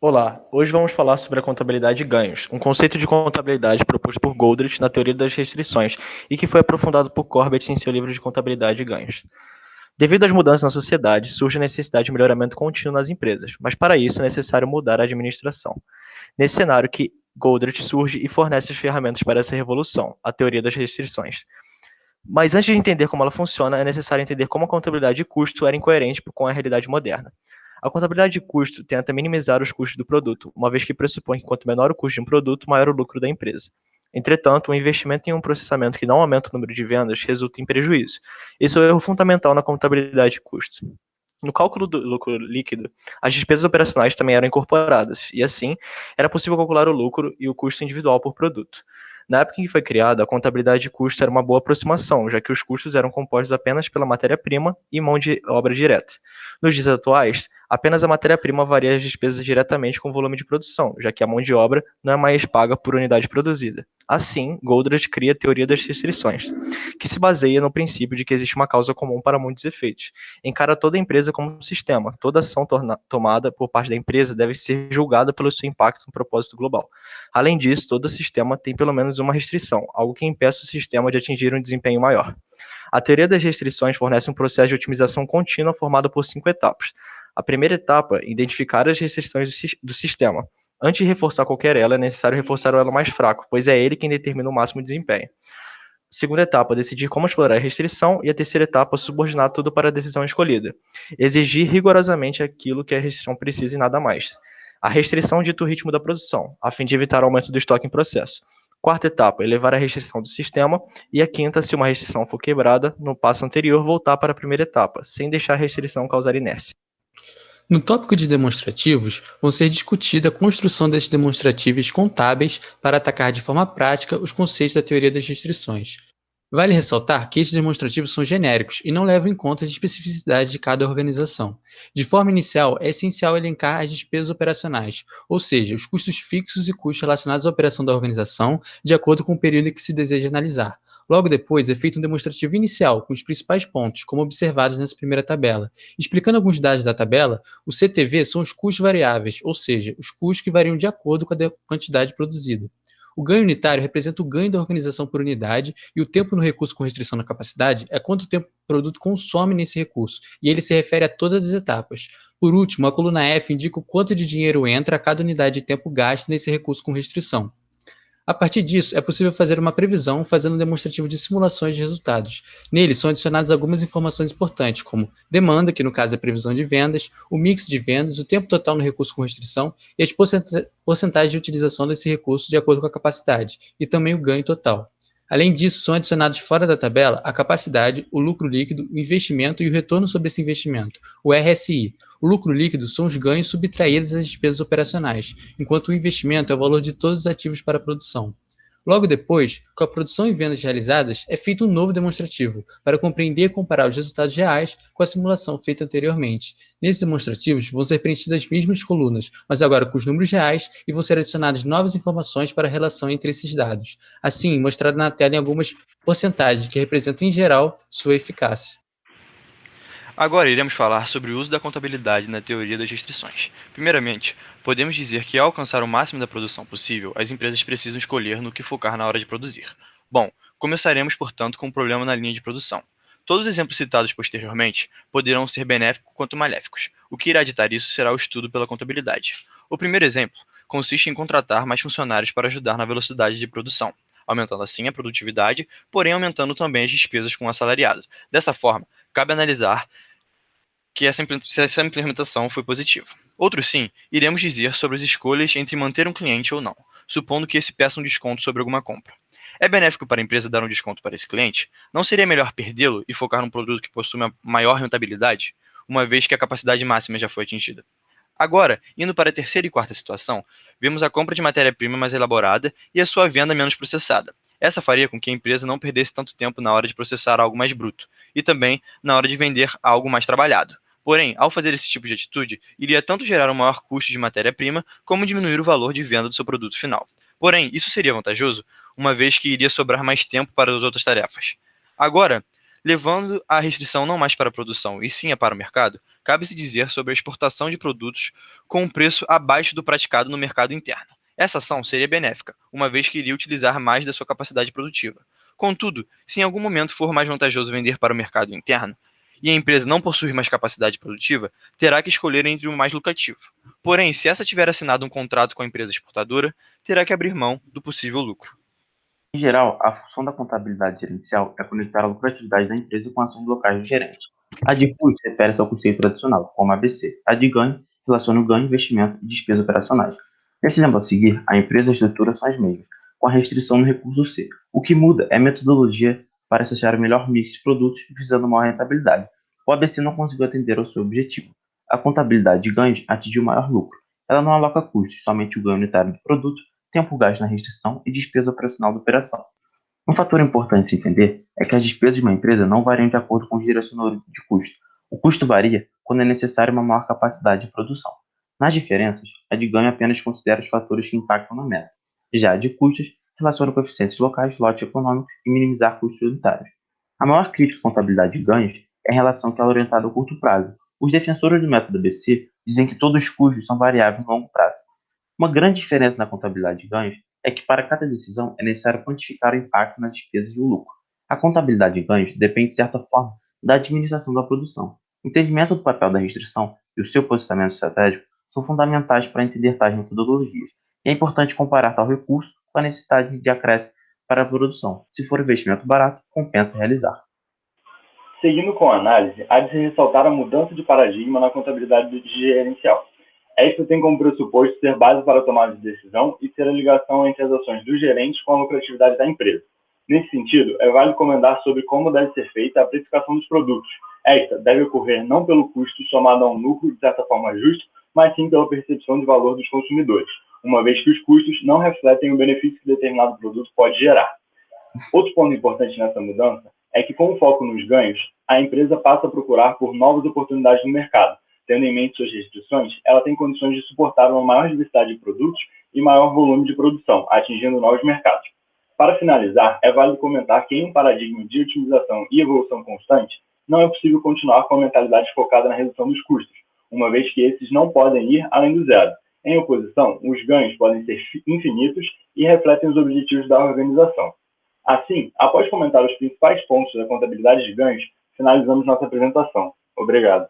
Olá, hoje vamos falar sobre a contabilidade de ganhos, um conceito de contabilidade proposto por Goldrich na teoria das restrições e que foi aprofundado por Corbett em seu livro de contabilidade de ganhos. Devido às mudanças na sociedade, surge a necessidade de melhoramento contínuo nas empresas, mas para isso é necessário mudar a administração. Nesse cenário que Goldrich surge e fornece as ferramentas para essa revolução, a teoria das restrições. Mas antes de entender como ela funciona, é necessário entender como a contabilidade de custo era incoerente com a realidade moderna. A contabilidade de custo tenta minimizar os custos do produto, uma vez que pressupõe que quanto menor o custo de um produto, maior o lucro da empresa. Entretanto, o investimento em um processamento que não aumenta o número de vendas resulta em prejuízo. Esse é o erro fundamental na contabilidade de custo. No cálculo do lucro líquido, as despesas operacionais também eram incorporadas, e assim, era possível calcular o lucro e o custo individual por produto. Na época em que foi criada, a contabilidade de custo era uma boa aproximação, já que os custos eram compostos apenas pela matéria-prima e mão de obra direta. Nos dias atuais, apenas a matéria-prima varia as despesas diretamente com o volume de produção, já que a mão de obra não é mais paga por unidade produzida. Assim, Goldratt cria a teoria das restrições, que se baseia no princípio de que existe uma causa comum para muitos efeitos. Encara toda a empresa como um sistema. Toda ação tomada por parte da empresa deve ser julgada pelo seu impacto no propósito global. Além disso, todo sistema tem pelo menos uma restrição, algo que impeça o sistema de atingir um desempenho maior. A teoria das restrições fornece um processo de otimização contínua formado por 5 etapas. A primeira etapa, identificar as restrições do sistema. Antes de reforçar qualquer elo, é necessário reforçar o elo mais fraco, pois é ele quem determina o máximo desempenho. Segunda etapa, decidir como explorar a restrição. E a terceira etapa, subordinar tudo para a decisão escolhida. Exigir rigorosamente aquilo que a restrição precisa e nada mais. A restrição dita o ritmo da produção, a fim de evitar o aumento do estoque em processo. Quarta etapa, elevar a restrição do sistema. E a quinta, se uma restrição for quebrada, no passo anterior, voltar para a primeira etapa, sem deixar a restrição causar inércia. No tópico de demonstrativos, vão ser discutida a construção desses demonstrativos contábeis para atacar de forma prática os conceitos da teoria das restrições. Vale ressaltar que estes demonstrativos são genéricos e não levam em conta as especificidades de cada organização. De forma inicial, é essencial elencar as despesas operacionais, ou seja, os custos fixos e custos relacionados à operação da organização, de acordo com o período que se deseja analisar. Logo depois, é feito um demonstrativo inicial, com os principais pontos, como observados nessa primeira tabela. Explicando alguns dados da tabela, o CTV são os custos variáveis, ou seja, os custos que variam de acordo com a quantidade produzida. O ganho unitário representa o ganho da organização por unidade e o tempo no recurso com restrição na capacidade é quanto tempo o produto consome nesse recurso, e ele se refere a todas as etapas. Por último, a coluna F indica o quanto de dinheiro entra a cada unidade de tempo gasto nesse recurso com restrição. A partir disso, é possível fazer uma previsão fazendo um demonstrativo de simulações de resultados. Nele são adicionadas algumas informações importantes, como demanda, que no caso é a previsão de vendas, o mix de vendas, o tempo total no recurso com restrição e as porcentagens de utilização desse recurso de acordo com a capacidade, e também o ganho total. Além disso, são adicionados fora da tabela a capacidade, o lucro líquido, o investimento e o retorno sobre esse investimento, o RSI. O lucro líquido são os ganhos subtraídos das despesas operacionais, enquanto o investimento é o valor de todos os ativos para a produção. Logo depois, com a produção e vendas realizadas, é feito um novo demonstrativo, para compreender e comparar os resultados reais com a simulação feita anteriormente. Nesses demonstrativos, vão ser preenchidas as mesmas colunas, mas agora com os números reais, e vão ser adicionadas novas informações para a relação entre esses dados. Assim, mostrado na tela em algumas porcentagens que representam, em geral, sua eficácia. Agora iremos falar sobre o uso da contabilidade na teoria das restrições. Primeiramente, podemos dizer que ao alcançar o máximo da produção possível, as empresas precisam escolher no que focar na hora de produzir. Bom, começaremos, portanto, com um problema na linha de produção. Todos os exemplos citados posteriormente poderão ser benéficos quanto maléficos. O que irá ditar isso será o estudo pela contabilidade. O primeiro exemplo consiste em contratar mais funcionários para ajudar na velocidade de produção, aumentando assim a produtividade, porém aumentando também as despesas com o assalariado. Dessa forma, cabe analisar que se essa implementação foi positiva. Outro sim, iremos dizer sobre as escolhas entre manter um cliente ou não, supondo que esse peça um desconto sobre alguma compra. É benéfico para a empresa dar um desconto para esse cliente? Não seria melhor perdê-lo e focar num produto que possui uma maior rentabilidade, uma vez que a capacidade máxima já foi atingida? Agora, indo para a terceira e quarta situação, vemos a compra de matéria-prima mais elaborada e a sua venda menos processada. Essa faria com que a empresa não perdesse tanto tempo na hora de processar algo mais bruto e também na hora de vender algo mais trabalhado. Porém, ao fazer esse tipo de atitude, iria tanto gerar um maior custo de matéria-prima, como diminuir o valor de venda do seu produto final. Porém, isso seria vantajoso, uma vez que iria sobrar mais tempo para as outras tarefas. Agora, levando a restrição não mais para a produção e sim para o mercado, cabe-se dizer sobre a exportação de produtos com um preço abaixo do praticado no mercado interno. Essa ação seria benéfica, uma vez que iria utilizar mais da sua capacidade produtiva. Contudo, se em algum momento for mais vantajoso vender para o mercado interno, e a empresa não possuir mais capacidade produtiva, terá que escolher entre o mais lucrativo. Porém, se essa tiver assinado um contrato com a empresa exportadora, terá que abrir mão do possível lucro. Em geral, a função da contabilidade gerencial é conectar a lucratividade da empresa com ações locais do gerente. A de custo refere-se ao custeio tradicional, como ABC. A de ganho relaciona o ganho, investimento e despesas operacionais. Nesse exemplo a seguir, a empresa e a estrutura são as mesmas, com a restrição no recurso C. O que muda é a metodologia para se achar o melhor mix de produtos visando maior rentabilidade. O ABC não conseguiu atender ao seu objetivo. A contabilidade de ganhos atingiu maior lucro. Ela não aloca custos, somente o ganho unitário do produto, tempo gasto na restrição e despesa operacional da operação. Um fator importante se entender é que as despesas de uma empresa não variam de acordo com o direcionador de custo. O custo varia quando é necessária uma maior capacidade de produção. Nas diferenças, a de ganho apenas considera os fatores que impactam na meta. Já a de custos relaciona coeficientes locais, lotes econômicos e minimizar custos unitários. A maior crítica à contabilidade de ganhos é a relação que ela é orientada ao curto prazo. Os defensores do método ABC dizem que todos os custos são variáveis no longo prazo. Uma grande diferença na contabilidade de ganhos é que para cada decisão é necessário quantificar o impacto nas despesas e o lucro. A contabilidade de ganhos depende, de certa forma, da administração da produção. O entendimento do papel da restrição e o seu posicionamento estratégico são fundamentais para entender tais metodologias. E é importante comparar tal recurso com a necessidade de acréscimo para a produção. Se for investimento barato, compensa realizar. Seguindo com a análise, há de se ressaltar a mudança de paradigma na contabilidade gerencial. Esta tem como pressuposto ser base para a tomada de decisão e ser a ligação entre as ações dos gerentes com a lucratividade da empresa. Nesse sentido, é válido comentar sobre como deve ser feita a precificação dos produtos. Esta deve ocorrer não pelo custo somado a um lucro de certa forma justo, mas sim pela percepção de valor dos consumidores, uma vez que os custos não refletem o benefício que determinado produto pode gerar. Outro ponto importante nessa mudança é que, com o foco nos ganhos, a empresa passa a procurar por novas oportunidades no mercado. Tendo em mente suas restrições, ela tem condições de suportar uma maior diversidade de produtos e maior volume de produção, atingindo novos mercados. Para finalizar, é válido comentar que em um paradigma de otimização e evolução constante, não é possível continuar com a mentalidade focada na redução dos custos, uma vez que esses não podem ir além do zero. Em oposição, os ganhos podem ser infinitos e refletem os objetivos da organização. Assim, após comentar os principais pontos da contabilidade de ganhos, finalizamos nossa apresentação. Obrigado.